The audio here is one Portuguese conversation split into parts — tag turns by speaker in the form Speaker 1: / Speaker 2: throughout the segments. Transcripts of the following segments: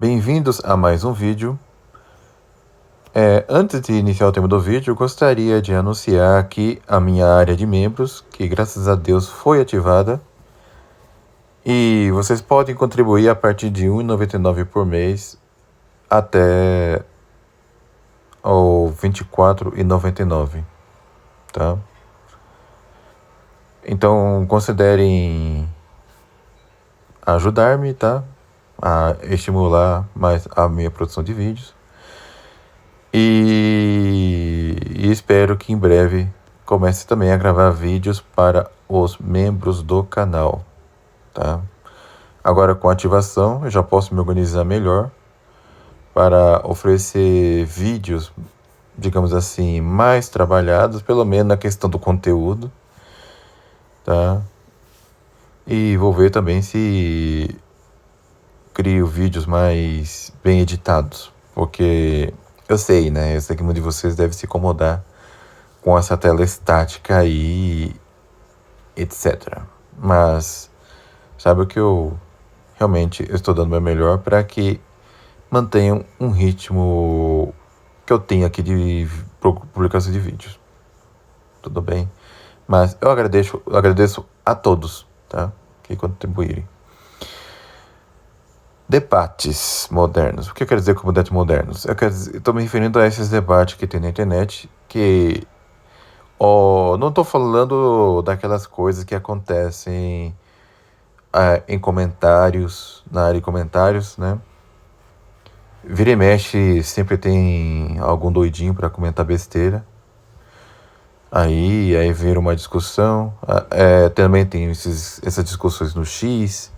Speaker 1: Bem-vindos a mais um vídeo. Antes de iniciar o tema do vídeo, eu gostaria de anunciar aqui a minha área de membros, que graças a Deus foi ativada. E vocês podem contribuir a partir de R$ 1,99 por mês até o R$ 24,99, tá? Então considerem ajudar-me, tá? A estimular mais a minha produção de vídeos. E espero que em breve comece também a gravar vídeos para os membros do canal, tá? Agora com a ativação eu já posso me organizar melhor para oferecer vídeos, digamos assim, mais trabalhados, pelo menos na questão do conteúdo, tá? E vou ver também se crio vídeos mais bem editados, porque eu sei, né? Eu sei que muitos de vocês devem se incomodar com essa tela estática aí, etc. Mas sabe o que eu realmente estou dando o meu melhor para que mantenham um ritmo que eu tenho aqui de publicação de vídeos. Tudo bem? Mas eu agradeço a todos, tá? Que contribuírem. Debates modernos. O que eu quero dizer com debates modernos? Eu estou me referindo a esses debates que tem na internet, que não estou falando daquelas coisas que acontecem em comentários, na área de comentários, né? Vira e mexe, sempre tem algum doidinho para comentar besteira. Aí vira uma discussão. Também tem essas discussões no X.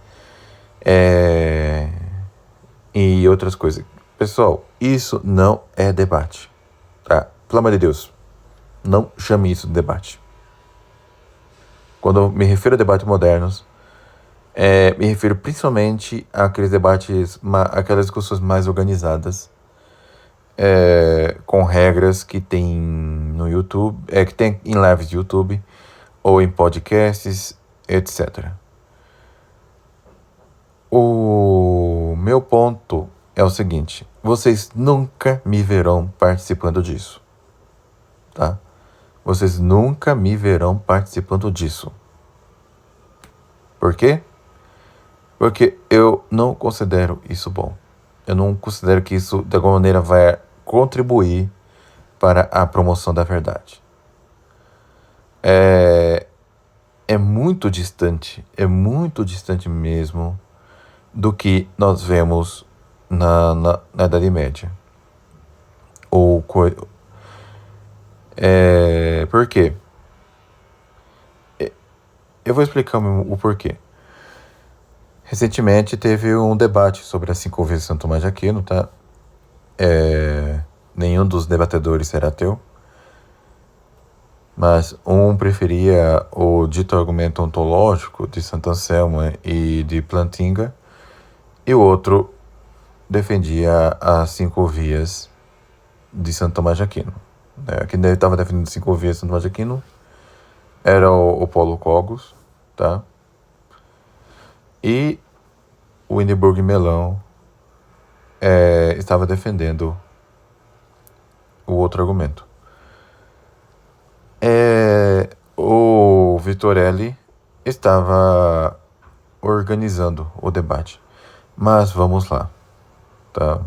Speaker 1: E outras coisas. Pessoal, isso não é debate, tá? Pelo amor de Deus, não chame isso de debate. Quando eu me refiro a debates modernos, me refiro principalmente àqueles debates, aquelas discussões mais organizadas, com regras que tem no YouTube, que tem em lives de YouTube ou em podcasts, etc. O meu ponto é o seguinte: vocês nunca me verão participando disso, tá? Vocês nunca me verão participando disso. Por quê? Porque eu não considero isso bom. Eu não considero que isso, de alguma maneira, vai contribuir para a promoção da verdade. É muito distante mesmo do que nós vemos na Idade Média. Por quê? Eu vou explicar o porquê. Recentemente teve um debate sobre as 5 vias de Santo Tomás de Aquino, tá? Nenhum dos debatedores era ateu, mas um preferia o dito argumento ontológico de Santo Anselmo e de Plantinga, e o outro defendia as 5 vias de Santo Tomás de Aquino. Quem estava defendendo 5 vias de Santo Tomás de Aquino era o Paulo Cogos, tá? E o Hindenburg Melão estava defendendo o outro argumento. O Vitorelli estava organizando o debate. Mas vamos lá, tá?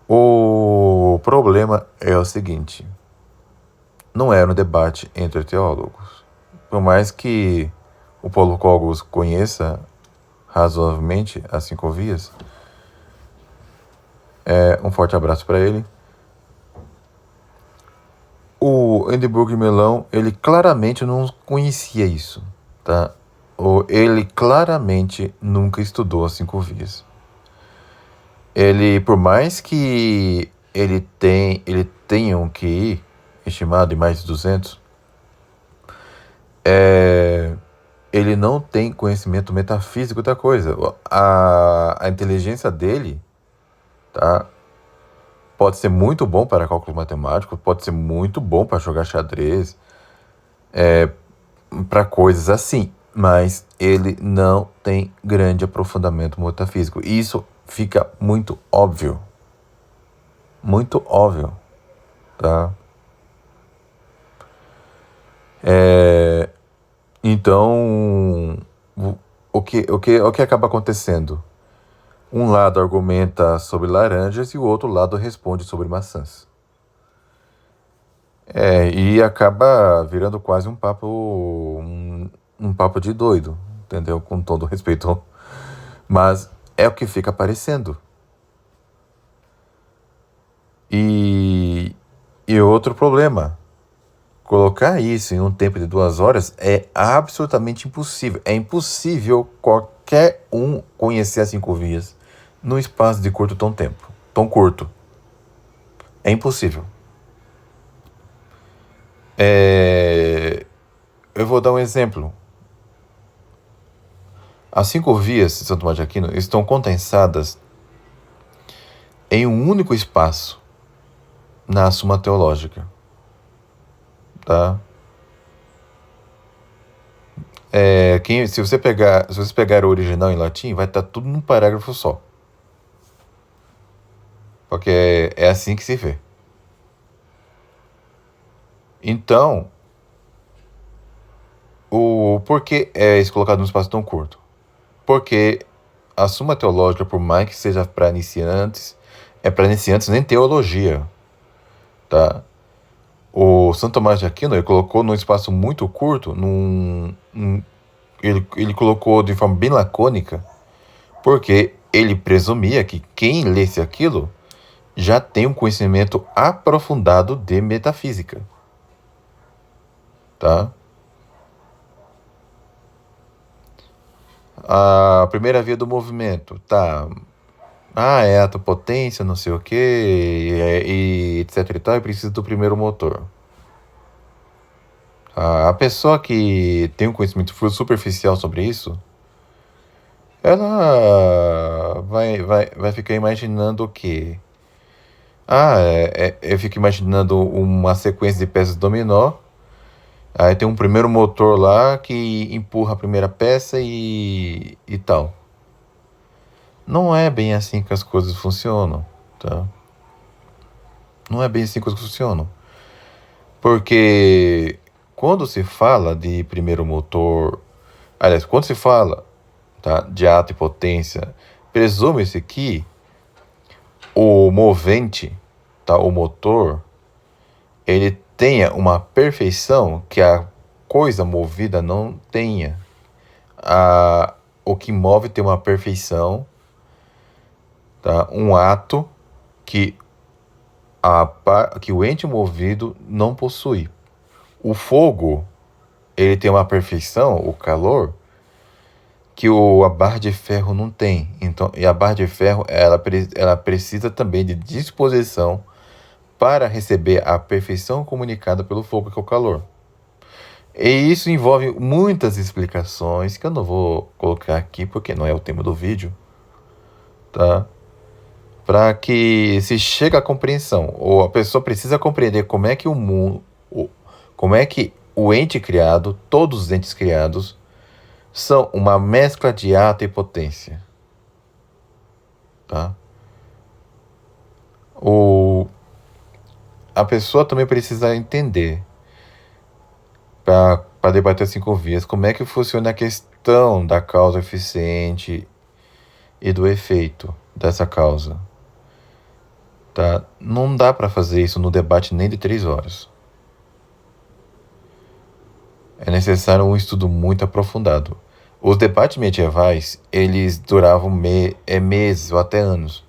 Speaker 1: O problema é o seguinte: não era um debate entre teólogos. Por mais que o Paulo Cogos conheça razoavelmente as 5 vias, um forte abraço para ele. O Hindenburg Melão, ele claramente não conhecia isso, tá? Ele claramente nunca estudou as 5 vias. Ele, por mais que ele tenha um QI estimado de mais de 200, ele não tem conhecimento metafísico da coisa. A inteligência dele, tá? Pode ser muito bom para cálculo matemático, pode ser muito bom para jogar xadrez, para coisas assim, mas ele não tem grande aprofundamento metafísico. Isso fica muito óbvio. Muito óbvio, tá? Então, o que acaba acontecendo? Um lado argumenta sobre laranjas e o outro lado responde sobre maçãs. E acaba virando quase um papo de doido, entendeu? Com todo respeito. Mas é o que fica aparecendo. E outro problema, colocar isso em um tempo de 2 horas é absolutamente impossível. É impossível qualquer um conhecer as 5 vias num espaço de tão curto. É impossível. Eu vou dar um exemplo. As 5 vias de Santo Tomás de Aquino estão condensadas em um único espaço na Suma Teológica, tá? Se vocês pegar o original em latim, vai estar tudo num parágrafo só. Porque é assim que se vê. Então, por que é isso colocado num espaço tão curto? Porque a Suma Teológica, por mais que seja para iniciantes, é para iniciantes nem teologia, tá? O Santo Tomás de Aquino, ele colocou num espaço muito curto, ele colocou de forma bem lacônica, porque ele presumia que quem lesse aquilo já tem um conhecimento aprofundado de metafísica, tá? A primeira via do movimento, tá? É a potência, não sei o que, e etc e tal, e precisa do primeiro motor. A pessoa que tem um conhecimento superficial sobre isso, ela vai ficar imaginando o quê? Eu fico imaginando uma sequência de peças dominó. Aí tem um primeiro motor lá que empurra a primeira peça e tal. Não é bem assim que as coisas funcionam, tá? Não é bem assim que as coisas funcionam. Porque quando se fala de primeiro motor... Aliás, quando se fala, tá, de ato e potência, presume-se que o movente, tá, o motor, ele tenha uma perfeição que a coisa movida não tenha. O que move tem uma perfeição, tá? Um ato que o ente movido não possui. O fogo, ele tem uma perfeição, o calor, que a barra de ferro não tem. Então, e a barra de ferro, ela precisa também de disposição para receber a perfeição comunicada pelo fogo, que é o calor. E isso envolve muitas explicações que eu não vou colocar aqui porque não é o tema do vídeo, tá? Para que se chegue à compreensão, ou a pessoa precisa compreender como é que o mundo, como é que o ente criado, todos os entes criados, são uma mescla de ato e potência, tá? A pessoa também precisa entender, para debater as 5 vias, como é que funciona a questão da causa eficiente e do efeito dessa causa, tá? Não dá para fazer isso no debate nem de 3 horas. É necessário um estudo muito aprofundado. Os debates medievais, eles duravam meses ou até anos.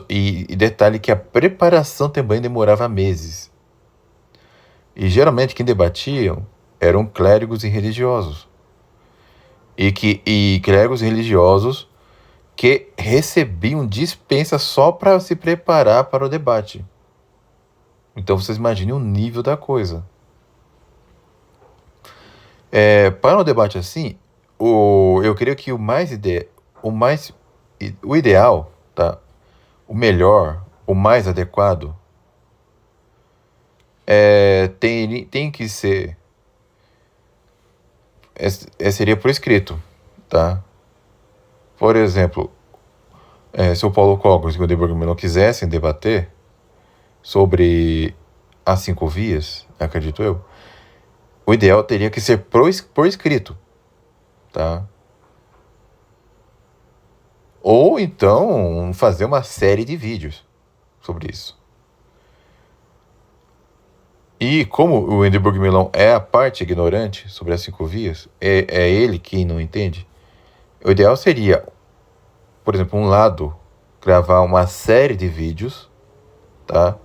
Speaker 1: E detalhe que a preparação também demorava meses. E geralmente quem debatiam eram clérigos e religiosos. E clérigos e religiosos que recebiam dispensa só para se preparar para o debate. Então vocês imaginem o nível da coisa. Para um debate assim, eu creio que o ideal, tá? O melhor, o mais adequado, tem que ser, seria por escrito, tá? Por exemplo, Se o Paulo Cogos e o Hindenburg não quisessem debater sobre as 5 vias, acredito eu, o ideal teria que ser por escrito, tá? Ou então fazer uma série de vídeos sobre isso. E como o Hindenburg Milão é a parte ignorante sobre as 5 vias, é ele quem não entende, o ideal seria, por exemplo, um lado, gravar uma série de vídeos, tá?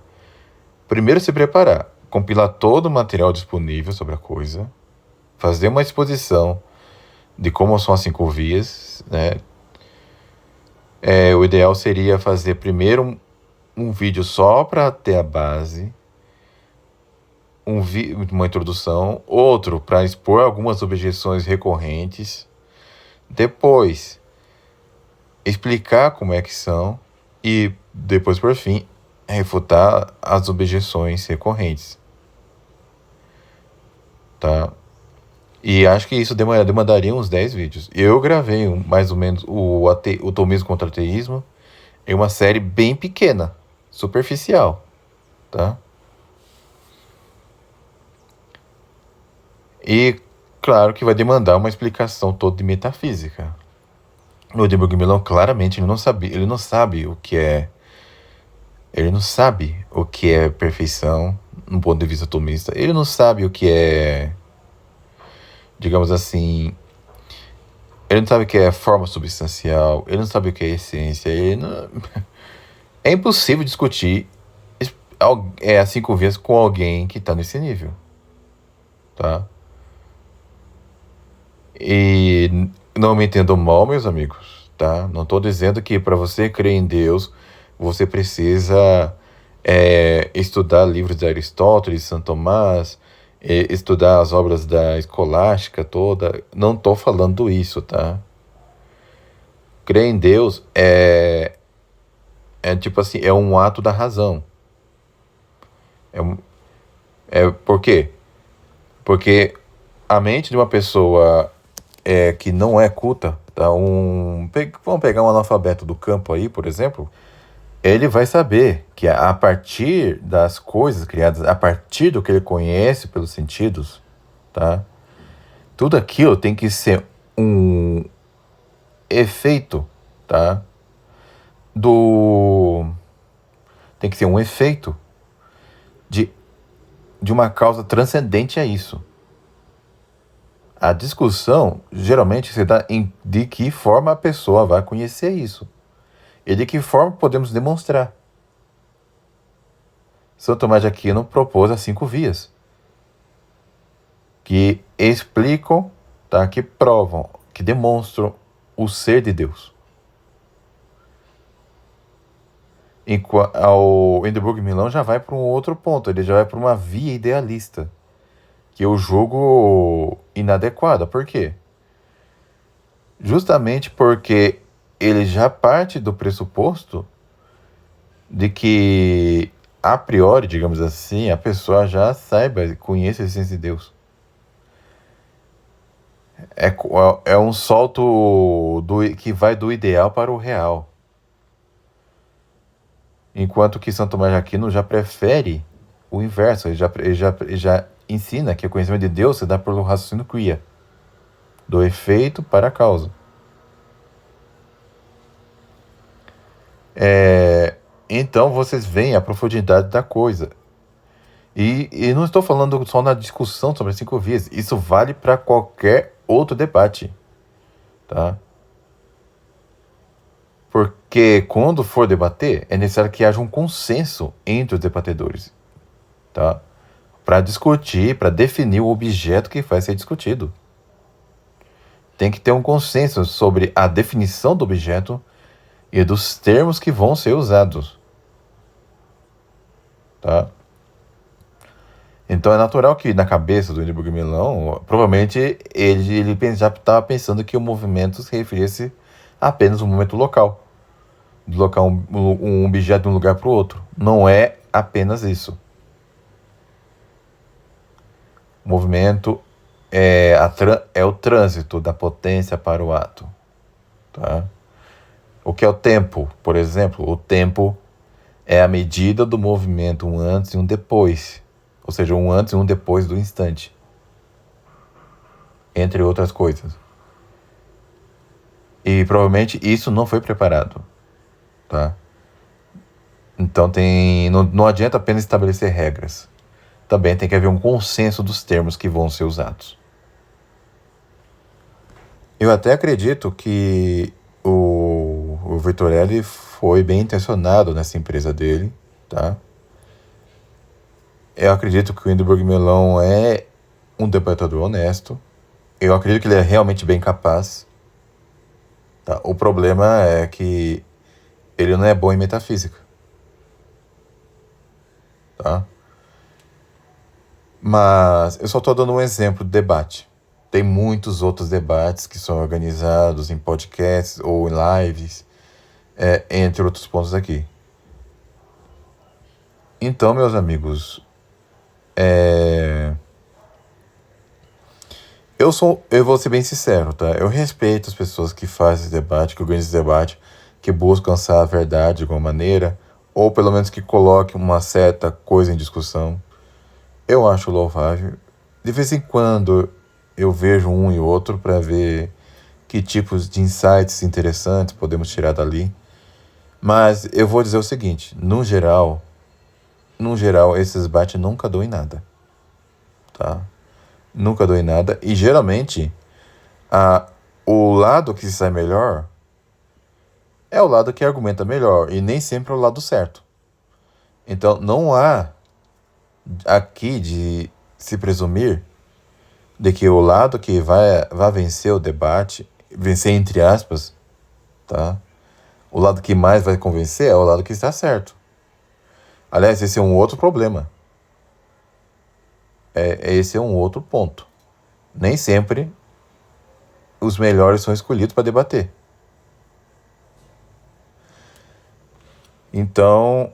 Speaker 1: Primeiro se preparar, compilar todo o material disponível sobre a coisa, fazer uma exposição de como são as 5 vias, né? O ideal seria fazer primeiro um vídeo só para ter a base, uma introdução, outro para expor algumas objeções recorrentes, depois explicar como é que são e depois, por fim, refutar as objeções recorrentes, tá? E acho que isso demandaria uns 10 vídeos. Eu gravei mais ou menos o Tomismo contra o Ateísmo em uma série bem pequena, superficial, tá? E claro que vai demandar uma explicação toda de metafísica. O Hindenburg Milão claramente ele não sabe o que é. Ele não sabe o que é perfeição no ponto de vista atomista. Ele não sabe o que é, digamos assim, ele não sabe o que é forma substancial, ele não sabe o que é essência, é impossível discutir as 5 vias com alguém que está nesse nível, tá? E não me entendam mal, meus amigos, tá? Não estou dizendo que para você crer em Deus, você precisa estudar livros de Aristóteles, Santo Tomás, estudar as obras da escolástica toda. Não estou falando isso, tá? Crer em Deus tipo assim, é um ato da razão. Por quê? Porque a mente de uma pessoa que não é culta, tá? Vamos pegar um analfabeto do campo aí, por exemplo, ele vai saber que a partir das coisas criadas, a partir do que ele conhece pelos sentidos, tá? Tudo aquilo tem que ser um efeito, tá? Tem que ser um efeito de uma causa transcendente a isso. A discussão geralmente se dá de que forma a pessoa vai conhecer isso e de que forma podemos demonstrar. São Tomás de Aquino propôs as 5 vias que explicam, tá? Que provam, que demonstram o ser de Deus. O Hindenburg Milão já vai para um outro ponto, ele já vai para uma via idealista, que eu julgo inadequada. Por quê? Justamente porque ele já parte do pressuposto de que, a priori, digamos assim, a pessoa já saiba, conheça a essência de Deus. É um salto que vai do ideal para o real. Enquanto que Santo Tomás de Aquino já prefere o inverso. Ele já ensina que o conhecimento de Deus se dá pelo raciocínio cria, do efeito para a causa. Então vocês veem a profundidade da coisa. E não estou falando só na discussão sobre as 5 vias. Isso vale para qualquer outro debate, tá? Porque quando for debater, é necessário que haja um consenso entre os debatedores, tá? Para discutir, para definir o objeto que vai ser discutido. Tem que ter um consenso sobre a definição do objeto e dos termos que vão ser usados, tá? Então é natural que na cabeça do Hindenburg Milão, provavelmente ele já estava pensando que o movimento se referisse apenas a um movimento local, deslocar um objeto de um lugar para o outro. Não é apenas isso. O movimento é o trânsito da potência para o ato, tá? O que é o tempo? Por exemplo, o tempo é a medida do movimento, um antes e um depois. Ou seja, um antes e um depois do instante. Entre outras coisas. E provavelmente isso não foi preparado, tá? Então não adianta apenas estabelecer regras. Também tem que haver um consenso dos termos que vão ser usados. Eu até acredito que o Vitorelli foi bem intencionado nessa empresa dele, tá? Eu acredito que o Hindenburg Melão é um debatedor honesto. Eu acredito que ele é realmente bem capaz. Tá? O problema é que ele não é bom em metafísica. Tá? Mas eu só estou dando um exemplo de debate. Tem muitos outros debates que são organizados em podcasts ou em lives, entre outros pontos aqui. Então, meus amigos, eu vou ser bem sincero, tá? Eu respeito as pessoas que fazem esse debate, que organizam esse debate, que buscam alcançar a verdade de alguma maneira, ou pelo menos que coloquem uma certa coisa em discussão. Eu acho louvável. De vez em quando eu vejo um e outro para ver que tipos de insights interessantes podemos tirar dali. Mas eu vou dizer o seguinte, no geral, esses debates nunca dão em nada, tá? Nunca dou em nada. E geralmente, o lado que sai melhor é o lado que argumenta melhor. E nem sempre é o lado certo. Então, não há aqui de se presumir de que o lado que vai vencer o debate, vencer entre aspas, tá? O lado que mais vai convencer é o lado que está certo. Aliás, esse é um outro problema. Esse é um outro ponto. Nem sempre os melhores são escolhidos para debater. Então,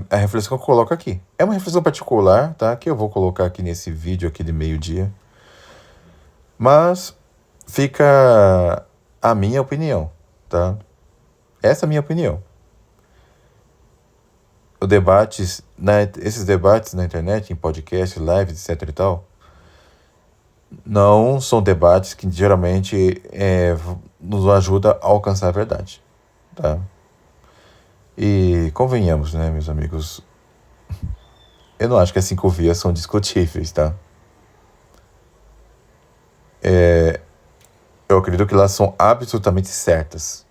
Speaker 1: a reflexão que eu coloco aqui. É uma reflexão particular, tá? Que eu vou colocar aqui nesse vídeo aqui de meio-dia. Mas fica a minha opinião, tá? Essa é a minha opinião. Esses debates na internet, em podcast, lives, etc e tal, não são debates que geralmente nos ajudam a alcançar a verdade, tá? E convenhamos, né, meus amigos, eu não acho que as 5 vias são discutíveis, tá? Eu acredito que elas são absolutamente certas.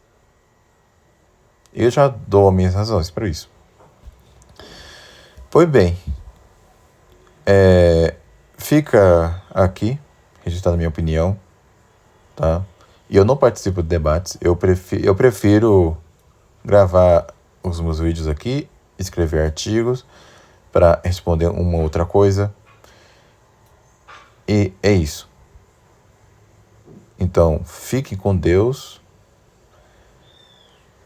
Speaker 1: Eu já dou as minhas razões para isso. Pois bem, fica aqui registrada a minha opinião, tá? E eu não participo de debates, eu prefiro gravar os meus vídeos aqui, escrever artigos para responder uma outra coisa. E é isso. Então, fiquem com Deus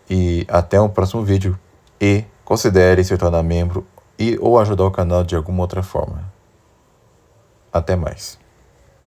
Speaker 1: e até o próximo vídeo. E considere se tornar membro ou ajudar o canal de alguma outra forma. Até mais.